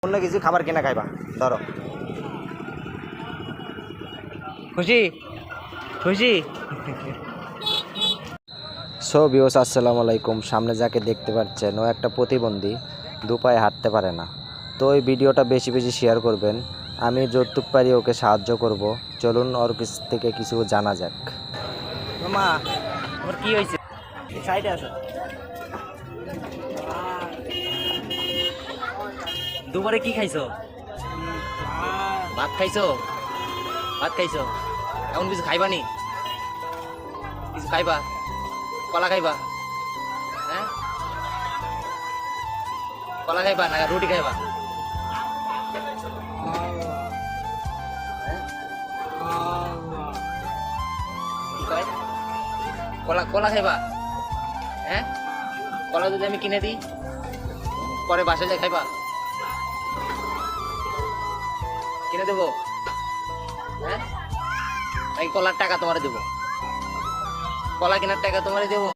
অন্য কিছু খাবার কিনা খাইবা ধরো। খুশি খুশি। সো ভিউয়ার্স আসসালামু আলাইকুম। সামনে যাকে দেখতে পাচ্ছেন ও একটা প্রতিবন্ধী, দুপায়ে হাঁটতে পারে না। তো এই ভিডিওটা বেশি বেশি শেয়ার করবেন, আমি যতটুকু পারি ওকে সাহায্য করব। চলুন ওর কাছ থেকে কিছু জানা যাক। মা তোমার কি হয়েছে? সাইডে আসো। দুপুরে কি খাইছো? ভাত খাইছো? ভাত খাইছো? এখন কিছু খাইবা নি? কিছু খাইবা? কলা খাইবা? হ্যাঁ, কলা খাইবা না রুটি খাইবা? কি কয়? কলা কলা খাইবা? হ্যাঁ, কলা যদি আমি কিনে দিই পরে বাসায় যাই খাইবা? কিনে দেবো? হ্যাঁ, নাকি কলার টাকা তোমারে দেবো? কলা কেনার টাকা তোমারে দেবো?